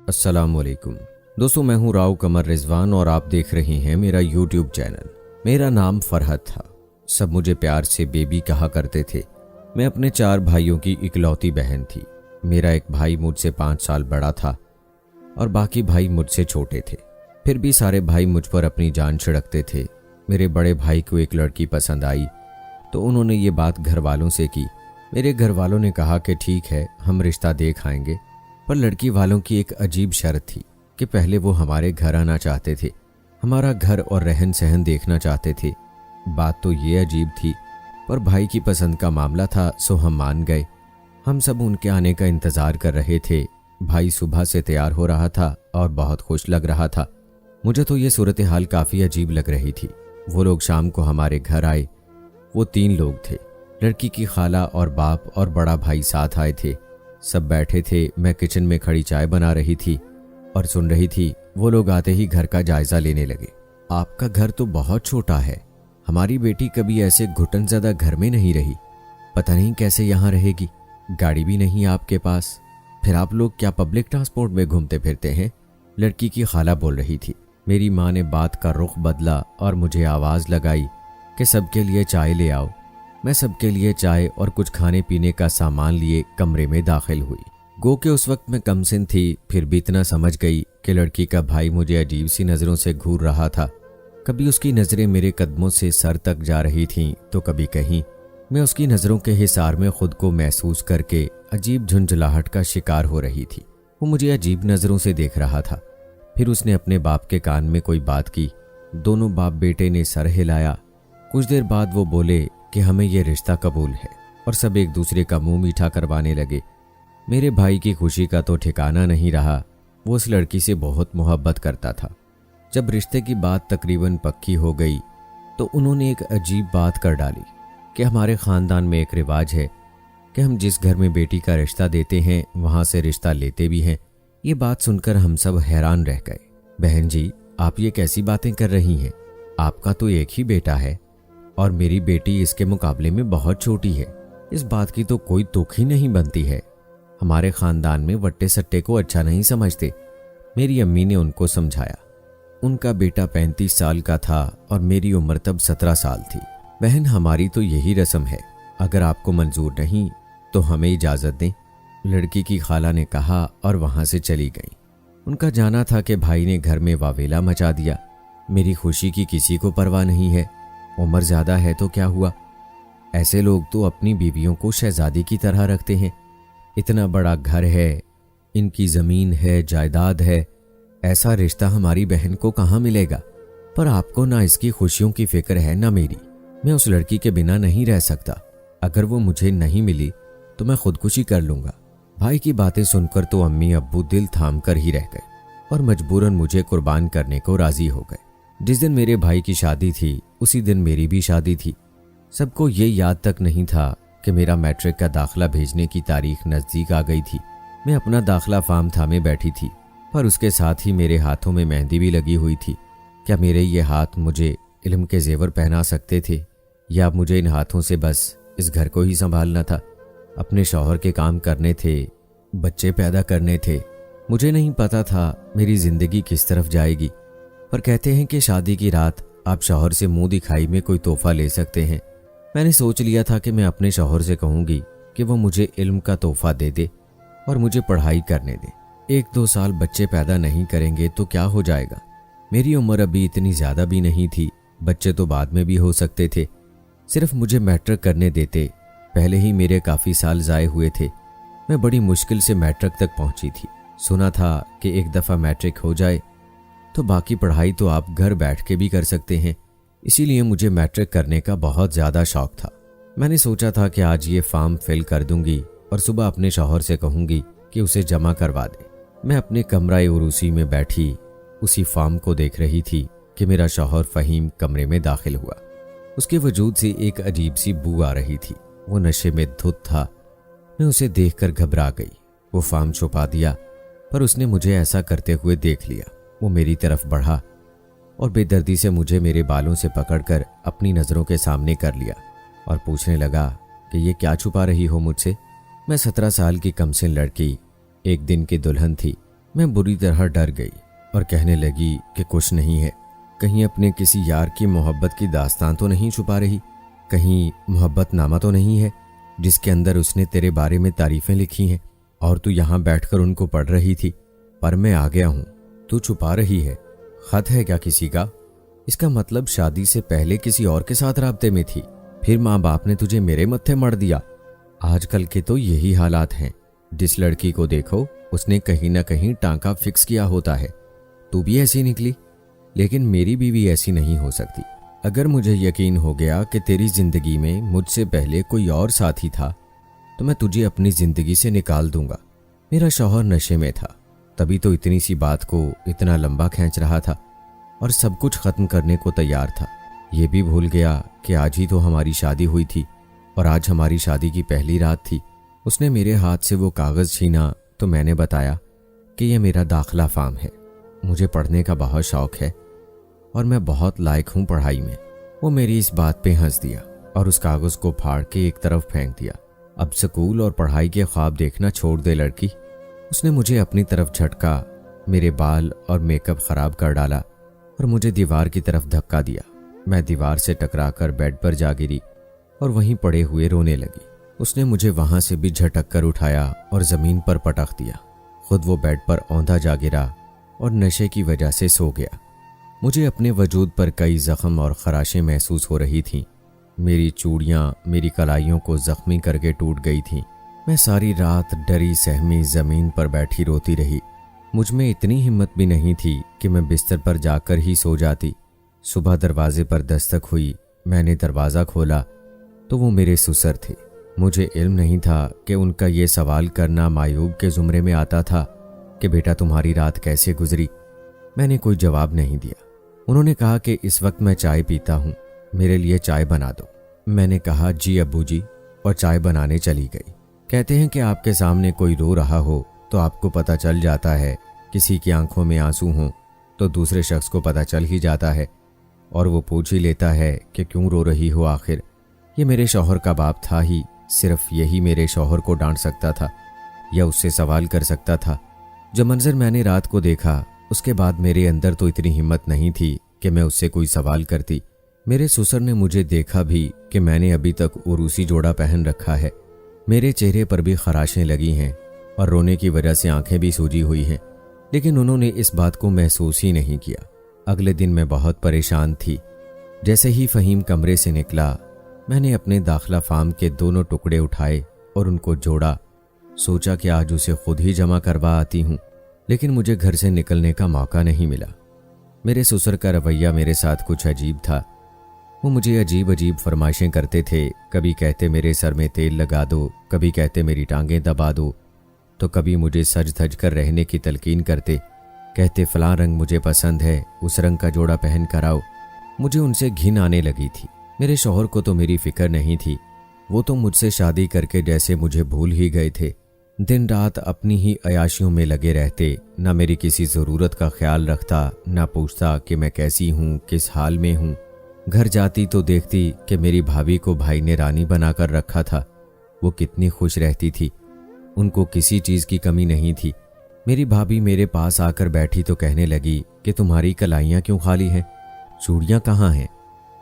अस्सलामुअलैकुम दोस्तों, मैं हूं राव कमर रिजवान और आप देख रहे हैं मेरा यूट्यूब चैनल। मेरा नाम फरहत था। सब मुझे प्यार से बेबी कहा करते थे। मैं अपने 4 भाइयों की इकलौती बहन थी। मेरा एक भाई मुझसे 5 साल बड़ा था और बाकी भाई मुझसे छोटे थे। फिर भी सारे भाई मुझ पर अपनी जान छिड़कते थे। मेरे बड़े भाई को एक लड़की पसंद आई तो उन्होंने ये बात घर वालों से की। मेरे घर वालों ने कहा कि ठीक है, हम रिश्ता देख आएंगे, पर लड़की वालों की एक अजीब शर्त थी कि पहले वो हमारे घर आना चाहते थे, हमारा घर और रहन सहन देखना चाहते थे। बात तो ये अजीब थी, पर भाई की पसंद का मामला था सो हम मान गए। हम सब उनके आने का इंतज़ार कर रहे थे। भाई सुबह से तैयार हो रहा था और बहुत खुश लग रहा था। मुझे तो ये सूरत हाल काफ़ी अजीब लग रही थी। वो लोग शाम को हमारे घर आए। वो 3 लोग थे। लड़की की खाला और बाप और बड़ा भाई साथ आए थे। सब बैठे थे। मैं किचन में खड़ी चाय बना रही थी और सुन रही थी। वो लोग आते ही घर का जायजा लेने लगे। आपका घर तो बहुत छोटा है, हमारी बेटी कभी ऐसे घुटन ज़्यादा घर में नहीं रही, पता नहीं कैसे यहाँ रहेगी। गाड़ी भी नहीं आपके पास, फिर आप लोग क्या पब्लिक ट्रांसपोर्ट में घूमते फिरते हैं? लड़की की खाला बोल रही थी। मेरी माँ ने बात का रुख बदला और मुझे आवाज़ लगाई कि सबके लिए चाय ले आओ। मैं सबके लिए चाय और कुछ खाने पीने का सामान लिए कमरे में दाखिल हुई। गो के उस वक्त मैं कमसिन थी, फिर भी इतना समझ गई कि लड़की का भाई मुझे अजीब सी नज़रों से घूर रहा था। कभी उसकी नज़रें मेरे कदमों से सर तक जा रही थीं तो कभी कहीं। मैं उसकी नज़रों के हिसार में खुद को महसूस करके अजीब झुंझलाहट का शिकार हो रही थी। वो मुझे अजीब नज़रों से देख रहा था। फिर उसने अपने बाप के कान में कोई बात की। दोनों बाप बेटे ने सर हिलाया। कुछ देर बाद वो बोले कि हमें यह रिश्ता कबूल है और सब एक दूसरे का मुंह मीठा करवाने लगे। मेरे भाई की खुशी का तो ठिकाना नहीं रहा। वो उस लड़की से बहुत मोहब्बत करता था। जब रिश्ते की बात तकरीबन पक्की हो गई तो उन्होंने एक अजीब बात कर डाली कि हमारे ख़ानदान में एक रिवाज है कि हम जिस घर में बेटी का रिश्ता देते हैं वहाँ से रिश्ता लेते भी हैं। ये बात सुनकर हम सब हैरान रह गए। बहन जी, आप ये कैसी बातें कर रही हैं? आपका तो एक ही बेटा है और मेरी बेटी इसके मुकाबले में बहुत छोटी है। इस बात की तो कोई तुक ही नहीं बनती है। हमारे खानदान में वट्टे सट्टे को अच्छा नहीं समझते। मेरी अम्मी ने उनको समझाया। उनका बेटा 35 साल का था और मेरी उम्र तब 17 साल थी। बहन, हमारी तो यही रस्म है, अगर आपको मंजूर नहीं तो हमें इजाज़त दें, लड़की की खाला ने कहा और वहाँ से चली गई। उनका जाना था कि भाई ने घर में वावेला मचा दिया। मेरी खुशी की किसी को परवाह नहीं है। उम्र ज़्यादा है तो क्या हुआ? ऐसे लोग तो अपनी बीवियों को शहजादी की तरह रखते हैं। इतना बड़ा घर है, इनकी ज़मीन है, जायदाद है, ऐसा रिश्ता हमारी बहन को कहाँ मिलेगा? पर आपको ना इसकी खुशियों की फिक्र है ना मेरी। मैं उस लड़की के बिना नहीं रह सकता। अगर वो मुझे नहीं मिली तो मैं खुदकुशी कर लूँगा। भाई की बातें सुनकर तो अम्मी अब्बू दिल थाम कर ही रह गए और मजबूरन मुझे कुर्बान करने को राज़ी हो गए। जिस दिन मेरे भाई की शादी थी उसी दिन मेरी भी शादी थी। सबको ये याद तक नहीं था कि मेरा मैट्रिक का दाखिला भेजने की तारीख नज़दीक आ गई थी। मैं अपना दाखिला फार्म थामे बैठी थी, पर उसके साथ ही मेरे हाथों में मेहंदी भी लगी हुई थी। क्या मेरे ये हाथ मुझे इल्म के जेवर पहना सकते थे, या मुझे इन हाथों से बस इस घर को ही संभालना था? अपने शौहर के काम करने थे, बच्चे पैदा करने थे। मुझे नहीं पता था मेरी ज़िंदगी किस तरफ जाएगी, पर कहते हैं कि शादी की रात आप शौहर से मुंह दिखाई में कोई तोहफा ले सकते हैं। मैंने सोच लिया था कि मैं अपने शौहर से कहूँगी कि वो मुझे इल्म का तोहफा दे दे और मुझे पढ़ाई करने दे। 1-2 साल बच्चे पैदा नहीं करेंगे तो क्या हो जाएगा? मेरी उम्र अभी इतनी ज़्यादा भी नहीं थी, बच्चे तो बाद में भी हो सकते थे। सिर्फ मुझे मैट्रिक करने देते। पहले ही मेरे काफ़ी साल ज़ाये हुए थे। मैं बड़ी मुश्किल से मैट्रिक तक पहुँची थी। सुना था कि एक दफ़ा मैट्रिक हो जाए तो बाकी पढ़ाई तो आप घर बैठ के भी कर सकते हैं। इसीलिए मुझे मैट्रिक करने का बहुत ज़्यादा शौक़ था। मैंने सोचा था कि आज ये फॉर्म फिल कर दूंगी और सुबह अपने शौहर से कहूँगी कि उसे जमा करवा दे। मैं अपने कमरा उरूसी में बैठी उसी फॉर्म को देख रही थी कि मेरा शौहर फ़हीम कमरे में दाखिल हुआ। उसके वजूद से एक अजीब सी बू आ रही थी। वो नशे में धुत था। मैं उसे देखकर घबरा गई। वो फॉर्म छुपा दिया, पर उसने मुझे ऐसा करते हुए देख लिया। वो मेरी तरफ बढ़ा और बेदर्दी से मुझे मेरे बालों से पकड़कर अपनी नज़रों के सामने कर लिया और पूछने लगा कि ये क्या छुपा रही हो मुझसे? मैं 17 साल की कमसिन लड़की, एक दिन की दुल्हन थी। मैं बुरी तरह डर गई और कहने लगी कि कुछ नहीं है, कहीं अपने किसी यार की मोहब्बत की दास्तान तो नहीं छुपा रही, कहीं मोहब्बतनामा तो नहीं है जिसके अंदर उसने तेरे बारे में तारीफें लिखी हैं और तू यहाँ बैठकर उनको पढ़ रही थी। पर मैं आ गया हूँ, तू छुपा रही है। खत है क्या किसी का? इसका मतलब शादी से पहले किसी और के साथ राब्ते में थी, फिर माँ बाप ने तुझे मेरे मत्थे मढ़ दिया। आजकल के तो यही हालात हैं, जिस लड़की को देखो उसने कहीं ना कहीं टांका फिक्स किया होता है। तू भी ऐसी निकली, लेकिन मेरी बीवी ऐसी नहीं हो सकती। अगर मुझे यकीन हो गया कि तेरी जिंदगी में मुझसे पहले कोई और साथी था तो मैं तुझे अपनी जिंदगी से निकाल दूंगा। मेरा शौहर नशे में था, तभी तो इतनी सी बात को इतना लंबा खींच रहा था और सब कुछ खत्म करने को तैयार था। ये भी भूल गया कि आज ही तो हमारी शादी हुई थी और आज हमारी शादी की पहली रात थी। उसने मेरे हाथ से वो कागज़ छीना तो मैंने बताया कि यह मेरा दाखिला फॉर्म है, मुझे पढ़ने का बहुत शौक है और मैं बहुत लायक हूँ पढ़ाई में। वो मेरी इस बात पे हंस दिया और उस कागज़ को फाड़ के एक तरफ फेंक दिया। अब स्कूल और पढ़ाई के ख्वाब देखना छोड़ दे लड़की। उसने मुझे अपनी तरफ झटका, मेरे बाल और मेकअप खराब कर डाला और मुझे दीवार की तरफ धक्का दिया। मैं दीवार से टकराकर बेड पर जा गिरी और वहीं पड़े हुए रोने लगी। उसने मुझे वहां से भी झटक कर उठाया और जमीन पर पटक दिया। खुद वो बेड पर औंधा जा गिरा और नशे की वजह से सो गया। मुझे अपने वजूद पर कई जख्म और खराशें महसूस हो रही थीं। मेरी चूड़ियाँ मेरी कलाइयों को जख्मी करके टूट गई थीं। मैं सारी रात डरी सहमी ज़मीन पर बैठी रोती रही। मुझ में इतनी हिम्मत भी नहीं थी कि मैं बिस्तर पर जाकर ही सो जाती। सुबह दरवाजे पर दस्तक हुई। मैंने दरवाज़ा खोला तो वो मेरे ससुर थे। मुझे इल्म नहीं था कि उनका ये सवाल करना मायूब के ज़ुमरे में आता था कि बेटा तुम्हारी रात कैसे गुजरी। मैंने कोई जवाब नहीं दिया। उन्होंने कहा कि इस वक्त मैं चाय पीता हूँ, मेरे लिए चाय बना दो। मैंने कहा जी अब्बू जी, और चाय बनाने चली गई। कहते हैं कि आपके सामने कोई रो रहा हो तो आपको पता चल जाता है, किसी की आंखों में आंसू हों तो दूसरे शख्स को पता चल ही जाता है और वो पूछ ही लेता है कि क्यों रो रही हो आखिर। ये मेरे शौहर का बाप था ही, सिर्फ यही मेरे शौहर को डांट सकता था या उससे सवाल कर सकता था। जो मंजर मैंने रात को देखा उसके बाद मेरे अंदर तो इतनी हिम्मत नहीं थी कि मैं उससे कोई सवाल करती। मेरे ससुर ने मुझे देखा भी कि मैंने अभी तक उरूसी जोड़ा पहन रखा है। मेरे चेहरे पर भी खराशें लगी हैं और रोने की वजह से आंखें भी सूजी हुई हैं, लेकिन उन्होंने इस बात को महसूस ही नहीं किया। अगले दिन मैं बहुत परेशान थी। जैसे ही फ़हीम कमरे से निकला, मैंने अपने दाखिला फार्म के दोनों टुकड़े उठाए और उनको जोड़ा। सोचा कि आज उसे खुद ही जमा करवा आती हूँ, लेकिन मुझे घर से निकलने का मौका नहीं मिला। मेरे ससुर का रवैया मेरे साथ कुछ अजीब था। वो मुझे अजीब अजीब फरमाइशें करते थे। कभी कहते मेरे सर में तेल लगा दो, कभी कहते मेरी टांगें दबा दो, तो कभी मुझे सज धज कर रहने की तलकीन करते। कहते फलां रंग मुझे पसंद है, उस रंग का जोड़ा पहन कर आओ। मुझे उनसे घिन आने लगी थी। मेरे शौहर को तो मेरी फिक्र नहीं थी। वो तो मुझसे शादी करके जैसे मुझे भूल ही गए थे। दिन रात अपनी ही अयाशियों में लगे रहते, ना मेरी किसी ज़रूरत का ख्याल रखता, ना पूछता कि मैं कैसी हूँ, किस हाल में हूँ। घर जाती तो देखती कि मेरी भाभी को भाई ने रानी बनाकर रखा था। वो कितनी खुश रहती थी, उनको किसी चीज़ की कमी नहीं थी। मेरी भाभी मेरे पास आकर बैठी तो कहने लगी कि तुम्हारी कलाइयाँ क्यों खाली हैं, चूड़ियाँ कहाँ हैं?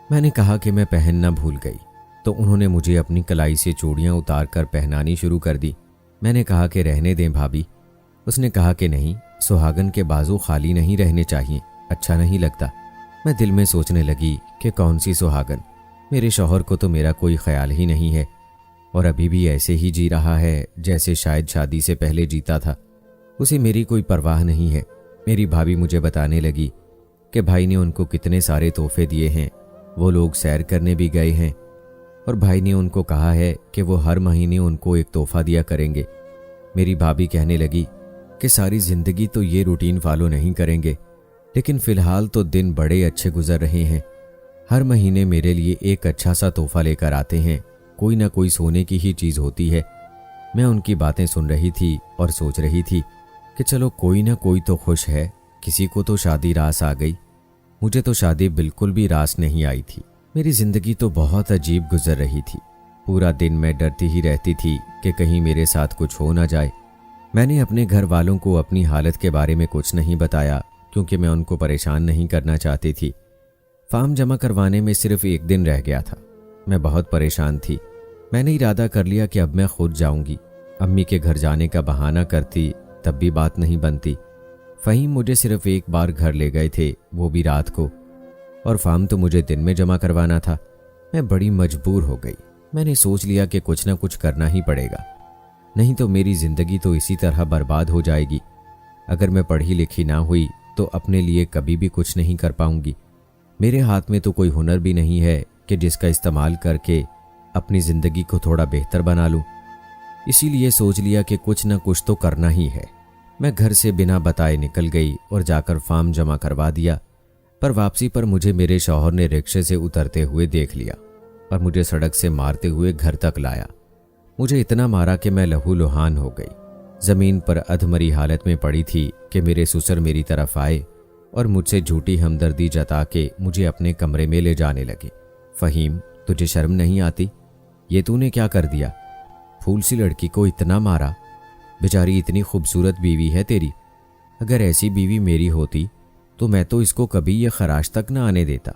मैंने कहा कि मैं पहनना भूल गई, तो उन्होंने मुझे अपनी कलाई से चूड़ियाँ उतार कर पहनानी शुरू कर दी। मैंने कहा कि रहने दें भाभी। उसने कहा कि नहीं, सुहागन के बाजू खाली नहीं रहने चाहिए, अच्छा नहीं लगता। मैं दिल में सोचने लगी कि कौन सी सुहागन, मेरे शौहर को तो मेरा कोई ख्याल ही नहीं है और अभी भी ऐसे ही जी रहा है जैसे शायद शादी से पहले जीता था। उसे मेरी कोई परवाह नहीं है। मेरी भाभी मुझे बताने लगी कि भाई ने उनको कितने सारे तोहफे दिए हैं, वो लोग सैर करने भी गए हैं और भाई ने उनको कहा है कि वो हर महीने उनको एक तोहफा दिया करेंगे। मेरी भाभी कहने लगी कि सारी ज़िंदगी तो ये रूटीन फॉलो नहीं करेंगे, लेकिन फ़िलहाल तो दिन बड़े अच्छे गुजर रहे हैं। हर महीने मेरे लिए एक अच्छा सा तोहफा लेकर आते हैं, कोई ना कोई सोने की ही चीज़ होती है। मैं उनकी बातें सुन रही थी और सोच रही थी कि चलो कोई ना कोई तो खुश है, किसी को तो शादी रास आ गई। मुझे तो शादी बिल्कुल भी रास नहीं आई थी। मेरी ज़िंदगी तो बहुत अजीब गुजर रही थी। पूरा दिन मैं डरती ही रहती थी कि कहीं मेरे साथ कुछ हो ना जाए। मैंने अपने घर वालों को अपनी हालत के बारे में कुछ नहीं बताया क्योंकि मैं उनको परेशान नहीं करना चाहती थी। फॉर्म जमा करवाने में सिर्फ एक दिन रह गया था। मैं बहुत परेशान थी। मैंने इरादा कर लिया कि अब मैं खुद जाऊंगी। अम्मी के घर जाने का बहाना करती तब भी बात नहीं बनती। फ़हीम मुझे सिर्फ एक बार घर ले गए थे, वो भी रात को, और फॉर्म तो मुझे दिन में जमा करवाना था। मैं बड़ी मजबूर हो गई। मैंने सोच लिया कि कुछ ना कुछ करना ही पड़ेगा, नहीं तो मेरी ज़िंदगी तो इसी तरह बर्बाद हो जाएगी। अगर मैं पढ़ी लिखी ना हुई तो अपने लिए कभी भी कुछ नहीं कर पाऊंगी। मेरे हाथ में तो कोई हुनर भी नहीं है कि जिसका इस्तेमाल करके अपनी ज़िंदगी को थोड़ा बेहतर बना लूं। इसीलिए सोच लिया कि कुछ ना कुछ तो करना ही है। मैं घर से बिना बताए निकल गई और जाकर फॉर्म जमा करवा दिया। पर वापसी पर मुझे मेरे शौहर ने रिक्शे से उतरते हुए देख लिया और मुझे सड़क से मारते हुए घर तक लाया। मुझे इतना मारा कि मैं लहूलुहान हो गई। ज़मीन पर अधमरी हालत में पड़ी थी कि मेरे ससुर मेरी तरफ आए और मुझसे झूठी हमदर्दी जता के मुझे अपने कमरे में ले जाने लगे। फ़हीम, तुझे शर्म नहीं आती? ये तूने क्या कर दिया? फूल सी लड़की को इतना मारा। बेचारी इतनी खूबसूरत बीवी है तेरी। अगर ऐसी बीवी मेरी होती तो मैं तो इसको कभी ये खराश तक ना आने देता।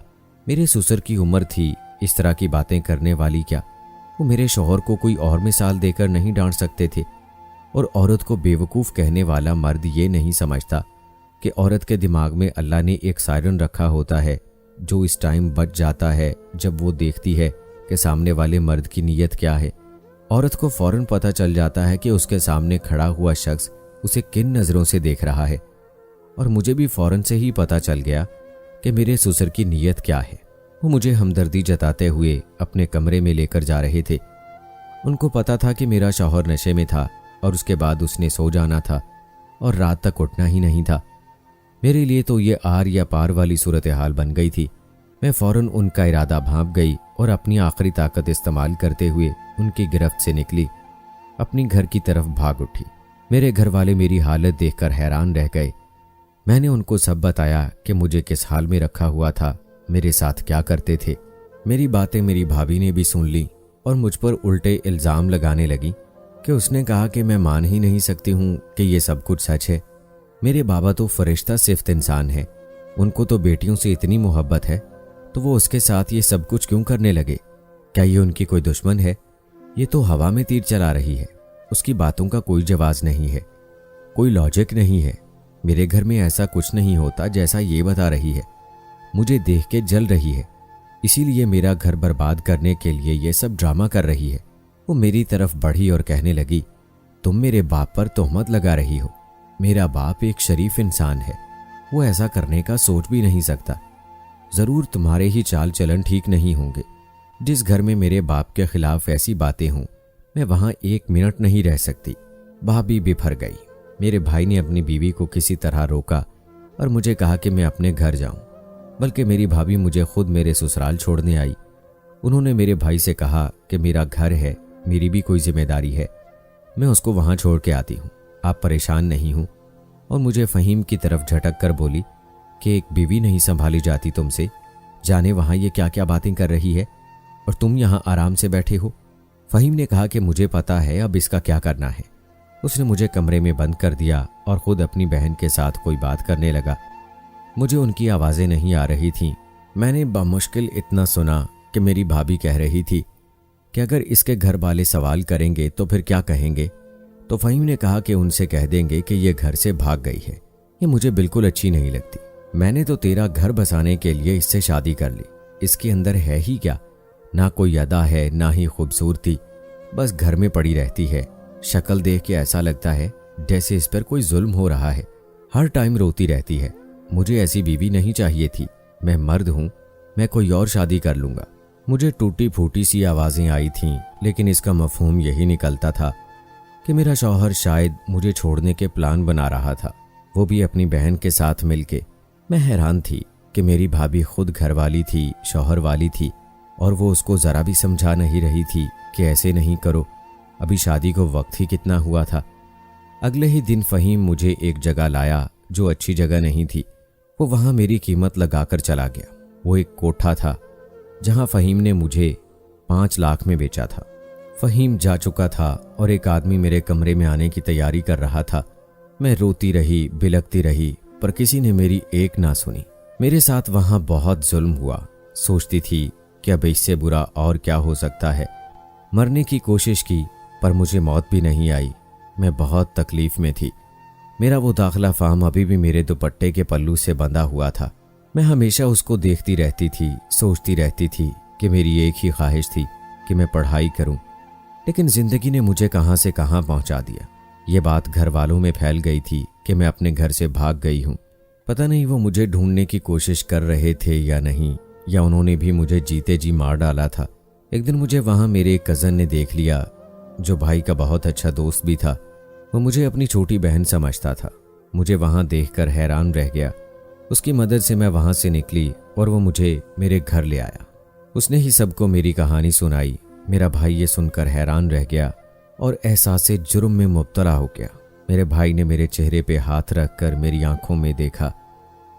मेरे ससुर की उम्र थी इस तरह की बातें करने वाली क्या? वो मेरे शौहर को कोई और मिसाल देकर नहीं डांट सकते थे? और औरत को बेवकूफ़ कहने वाला मर्द ये नहीं समझता कि औरत के दिमाग में अल्लाह ने एक सायरन रखा होता है जो इस टाइम बच जाता है जब वो देखती है कि सामने वाले मर्द की नीयत क्या है। औरत को फौरन पता चल जाता है कि उसके सामने खड़ा हुआ शख्स उसे किन नज़रों से देख रहा है। और मुझे भी फौरन से ही पता चल गया कि मेरे ससुर की नीयत क्या है। वो मुझे हमदर्दी जताते हुए अपने कमरे में लेकर जा रहे थे। उनको पता था कि मेरा शौहर नशे में था और उसके बाद उसने सो जाना था और रात तक उठना ही नहीं था। मेरे लिए तो ये आर या पार वाली सूरत हाल बन गई थी। मैं फौरन उनका इरादा भांप गई और अपनी आखिरी ताकत इस्तेमाल करते हुए उनकी गिरफ्त से निकली। अपनी घर की तरफ भाग उठी। मेरे घर वाले मेरी हालत देखकर हैरान रह गए। मैंने उनको सब बताया कि मुझे किस हाल में रखा हुआ था, मेरे साथ क्या करते थे। मेरी बातें मेरी भाभी ने भी सुन ली और मुझ पर उल्टे इल्ज़ाम लगाने लगी कि उसने कहा कि मैं मान ही नहीं सकती हूँ कि ये सब कुछ सच है। मेरे बाबा तो फरिश्ता सिफ्त इंसान है, उनको तो बेटियों से इतनी मोहब्बत है, तो वो उसके साथ ये सब कुछ क्यों करने लगे? क्या ये उनकी कोई दुश्मन है? ये तो हवा में तीर चला रही है। उसकी बातों का कोई जवाब नहीं है, कोई लॉजिक नहीं है। मेरे घर में ऐसा कुछ नहीं होता जैसा ये बता रही है। मुझे देख के जल रही है, इसीलिए मेरा घर बर्बाद करने के लिए ये सब ड्रामा कर रही है। वो मेरी तरफ बढ़ी और कहने लगी, तुम मेरे बाप पर तोहमत लगा रही हो। मेरा बाप एक शरीफ इंसान है, वो ऐसा करने का सोच भी नहीं सकता। ज़रूर तुम्हारे ही चाल चलन ठीक नहीं होंगे। जिस घर में मेरे बाप के खिलाफ ऐसी बातें हों, मैं वहाँ एक मिनट नहीं रह सकती। भाभी बिफर गई। मेरे भाई ने अपनी बीवी को किसी तरह रोका और मुझे कहा कि मैं अपने घर जाऊं, बल्कि मेरी भाभी मुझे खुद मेरे ससुराल छोड़ने आई। उन्होंने मेरे भाई से कहा कि मेरा घर है, मेरी भी कोई जिम्मेदारी है, मैं उसको वहाँ छोड़ के आती हूँ, आप परेशान नहीं हूँ। और मुझे फ़हीम की तरफ झटक कर बोली कि एक बीवी नहीं संभाली जाती तुमसे, जाने वहाँ ये क्या क्या बातें कर रही है और तुम यहाँ आराम से बैठे हो। फ़हीम ने कहा कि मुझे पता है अब इसका क्या करना है। उसने मुझे कमरे में बंद कर दिया और ख़ुद अपनी बहन के साथ कोई बात करने लगा। मुझे उनकी आवाज़ें नहीं आ रही थीं। मैंने बामुश्किल इतना सुना कि मेरी भाभी कह रही थी कि अगर इसके घर वाले सवाल करेंगे तो फिर क्या कहेंगे। तो फ़हीम ने कहा कि उनसे कह देंगे कि ये घर से भाग गई है। ये मुझे बिल्कुल अच्छी नहीं लगती। मैंने तो तेरा घर बसाने के लिए इससे शादी कर ली। इसके अंदर है ही क्या? ना कोई अदा है, ना ही खूबसूरती, बस घर में पड़ी रहती है। शक्ल देख के ऐसा लगता है जैसे इस पर कोई जुल्म हो रहा है। हर टाइम रोती रहती है। मुझे ऐसी बीवी नहीं चाहिए थी। मैं मर्द हूँ, मैं कोई और शादी कर लूँगा। मुझे टूटी फूटी सी आवाज़ें आई थीं, लेकिन इसका मफहूम यही निकलता था कि मेरा शौहर शायद मुझे छोड़ने के प्लान बना रहा था, वो भी अपनी बहन के साथ मिलके। मैं हैरान थी कि मेरी भाभी खुद घर वाली थी, शौहर वाली थी, और वो उसको ज़रा भी समझा नहीं रही थी कि ऐसे नहीं करो, अभी शादी को वक्त ही कितना हुआ था। अगले ही दिन फ़हीम मुझे एक जगह लाया जो अच्छी जगह नहीं थी। वो वहाँ मेरी कीमत लगाकर चला गया। वो एक कोठा था जहाँ फ़हीम ने मुझे 5 लाख में बेचा था। फ़हीम जा चुका था और एक आदमी मेरे कमरे में आने की तैयारी कर रहा था। मैं रोती रही, बिलखती रही, पर किसी ने मेरी एक ना सुनी। मेरे साथ वहां बहुत जुल्म हुआ। सोचती थी कि अब इससे बुरा और क्या हो सकता है। मरने की कोशिश की, पर मुझे मौत भी नहीं आई। मैं बहुत तकलीफ में थी। मेरा वो दाखिला फार्म अभी भी मेरे दुपट्टे के पल्लू से बंधा हुआ था। मैं हमेशा उसको देखती रहती थी, सोचती रहती थी कि मेरी एक ही ख्वाहिश थी कि मैं पढ़ाई करूं, लेकिन जिंदगी ने मुझे कहां से कहां पहुंचा दिया। ये बात घर वालों में फैल गई थी कि मैं अपने घर से भाग गई हूं। पता नहीं वो मुझे ढूंढने की कोशिश कर रहे थे या नहीं, या उन्होंने भी मुझे जीते जी मार डाला था। एक दिन मुझे वहां मेरे एक कज़न ने देख लिया, जो भाई का बहुत अच्छा दोस्त भी था। वो मुझे अपनी छोटी बहन समझता था। मुझे वहां देखकर हैरान रह गया। उसकी मदद से मैं वहां से निकली और वो मुझे मेरे घर ले आया। उसने ही सबको मेरी कहानी सुनाई। मेरा भाई ये सुनकर हैरान रह गया और एहसासे जुर्म में मुब्तला हो गया। मेरे भाई ने मेरे चेहरे पे हाथ रखकर मेरी आंखों में देखा,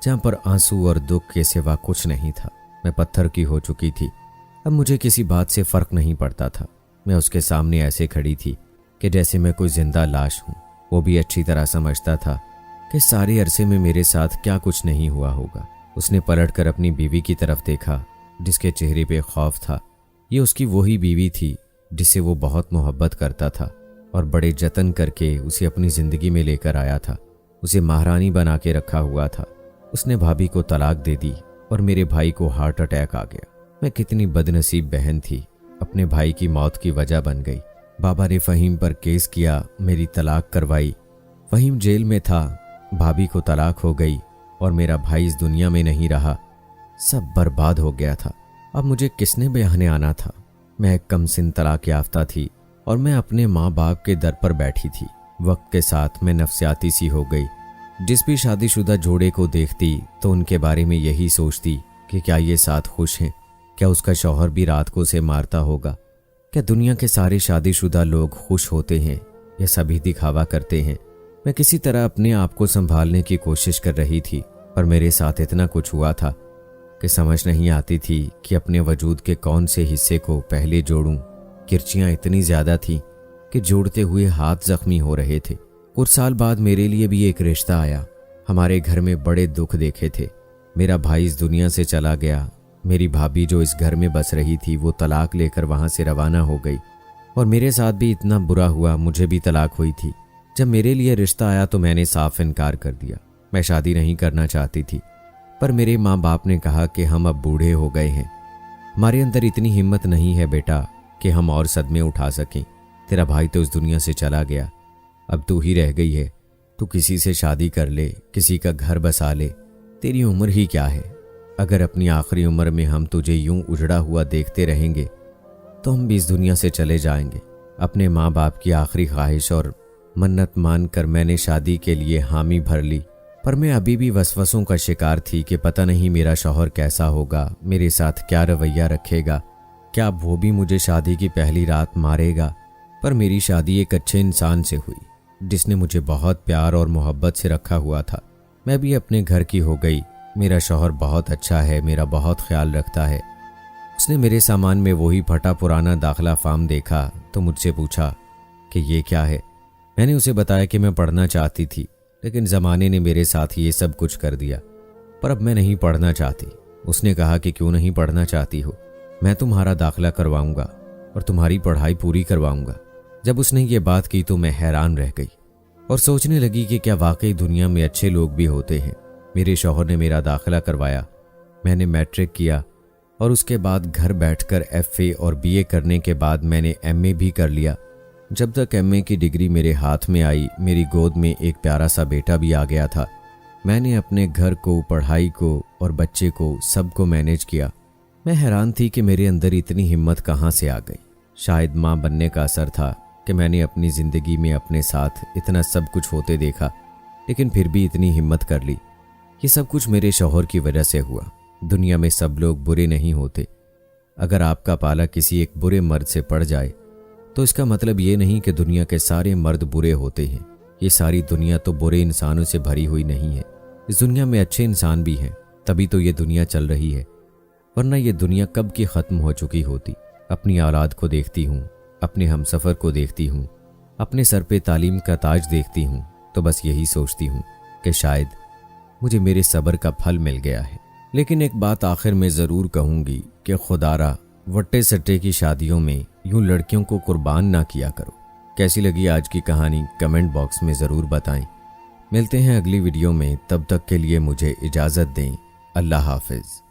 जहां पर आंसू और दुख के सिवा कुछ नहीं था। मैं पत्थर की हो चुकी थी। अब मुझे किसी बात से फर्क नहीं पड़ता था। मैं उसके सामने ऐसे खड़ी थी कि जैसे मैं कोई जिंदा लाश हूं। वो भी अच्छी तरह समझता था कि सारे अरसे में मेरे साथ क्या कुछ नहीं हुआ होगा। उसने पलटकर अपनी बीवी की तरफ देखा, जिसके चेहरे पे खौफ था। ये उसकी वही बीवी थी जिसे वो बहुत मोहब्बत करता था और बड़े जतन करके उसे अपनी जिंदगी में लेकर आया था। उसे महारानी बना के रखा हुआ था। उसने भाभी को तलाक दे दी और मेरे भाई को हार्ट अटैक आ गया। मैं कितनी बदनसीब बहन थी, अपने भाई की मौत की वजह बन गई। बाबा ने फ़हीम पर केस किया, मेरी तलाक करवाई। फ़हीम जेल में था, भाभी को तलाक हो गई और मेरा भाई इस दुनिया में नहीं रहा। सब बर्बाद हो गया था। अब मुझे किसने बयाने आना था। मैं एक कमसिन तलाक याफ्ता थी और मैं अपने माँ बाप के दर पर बैठी थी। वक्त के साथ मैं नफसियाती सी हो गई। जिस भी शादीशुदा जोड़े को देखती तो उनके बारे में यही सोचती कि क्या ये साथ खुश हैं, क्या उसका शौहर भी रात को उसे मारता होगा, क्या दुनिया के सारे शादीशुदा लोग खुश होते हैं या सभी दिखावा करते हैं। मैं किसी तरह अपने आप को संभालने की कोशिश कर रही थी, पर मेरे साथ इतना कुछ हुआ था कि समझ नहीं आती थी कि अपने वजूद के कौन से हिस्से को पहले जोड़ूं। किरचियां इतनी ज्यादा थी कि जोड़ते हुए हाथ जख्मी हो रहे थे। कुछ साल बाद मेरे लिए भी एक रिश्ता आया। हमारे घर में बड़े दुख देखे थे। मेरा भाई इस दुनिया से चला गया। मेरी भाभी जो इस घर में बस रही थी वो तलाक लेकर वहां से रवाना हो गई और मेरे साथ भी इतना बुरा हुआ, मुझे भी तलाक हुई थी। जब मेरे लिए रिश्ता आया तो मैंने साफ इनकार कर दिया। मैं शादी नहीं करना चाहती थी, पर मेरे माँ बाप ने कहा कि हम अब बूढ़े हो गए हैं, हमारे अंदर इतनी हिम्मत नहीं है बेटा कि हम और सदमे उठा सकें। तेरा भाई तो इस दुनिया से चला गया, अब तू ही रह गई है। तू किसी से शादी कर ले, किसी का घर बसा ले। तेरी उम्र ही क्या है। अगर अपनी आखिरी उम्र में हम तुझे यूं उजड़ा हुआ देखते रहेंगे तो हम भी इस दुनिया से चले जाएंगे। अपने माँ बाप की आखिरी ख्वाहिश और मन्नत मानकर मैंने शादी के लिए हामी भर ली, पर मैं अभी भी वसवसों का शिकार थी कि पता नहीं मेरा शौहर कैसा होगा, मेरे साथ क्या रवैया रखेगा, क्या वो भी मुझे शादी की पहली रात मारेगा। पर मेरी शादी एक अच्छे इंसान से हुई जिसने मुझे बहुत प्यार और मोहब्बत से रखा हुआ था। मैं भी अपने घर की हो गई। मेरा शौहर बहुत अच्छा है, मेरा बहुत ख्याल रखता है। उसने मेरे सामान में वही फटा पुराना दाखिला फार्म देखा तो मुझसे पूछा कि ये क्या है। मैंने उसे बताया कि मैं पढ़ना चाहती थी, लेकिन ज़माने ने मेरे साथ ये सब कुछ कर दिया, पर अब मैं नहीं पढ़ना चाहती। उसने कहा कि क्यों नहीं पढ़ना चाहती हो, मैं तुम्हारा दाखिला करवाऊंगा और तुम्हारी पढ़ाई पूरी करवाऊंगा। जब उसने ये बात की तो मैं हैरान रह गई और सोचने लगी कि क्या वाकई दुनिया में अच्छे लोग भी होते हैं। मेरे शौहर ने मेरा दाखिला करवाया, मैंने मैट्रिक किया और उसके बाद घर बैठकर FA और BA करने के बाद मैंने MA भी कर लिया। जब तक MA की डिग्री मेरे हाथ में आई, मेरी गोद में एक प्यारा सा बेटा भी आ गया था। मैंने अपने घर को, पढ़ाई को और बच्चे को सबको मैनेज किया। मैं हैरान थी कि मेरे अंदर इतनी हिम्मत कहाँ से आ गई। शायद माँ बनने का असर था कि मैंने अपनी ज़िंदगी में अपने साथ इतना सब कुछ होते देखा, लेकिन फिर भी इतनी हिम्मत कर ली। ये सब कुछ मेरे शौहर की वजह से हुआ। दुनिया में सब लोग बुरे नहीं होते। अगर आपका पाला किसी एक बुरे मर्द से पड़ जाए तो इसका मतलब ये नहीं कि दुनिया के सारे मर्द बुरे होते हैं। ये सारी दुनिया तो बुरे इंसानों से भरी हुई नहीं है। इस दुनिया में अच्छे इंसान भी हैं, तभी तो ये दुनिया चल रही है, वरना ये दुनिया कब की ख़त्म हो चुकी होती। अपनी औलाद को देखती हूँ, अपने हमसफ़र को देखती हूँ, अपने सर पे तालीम का ताज देखती हूँ तो बस यही सोचती हूँ कि शायद मुझे मेरे सब्र का फल मिल गया है। लेकिन एक बात आखिर में ज़रूर कहूँगी कि खुदारा वट्टे सट्टे की शादियों में यूं लड़कियों को कुर्बान ना किया करो। कैसी लगी आज की कहानी कमेंट बॉक्स में ज़रूर बताएं। मिलते हैं अगली वीडियो में, तब तक के लिए मुझे इजाज़त दें। अल्लाह हाफिज़।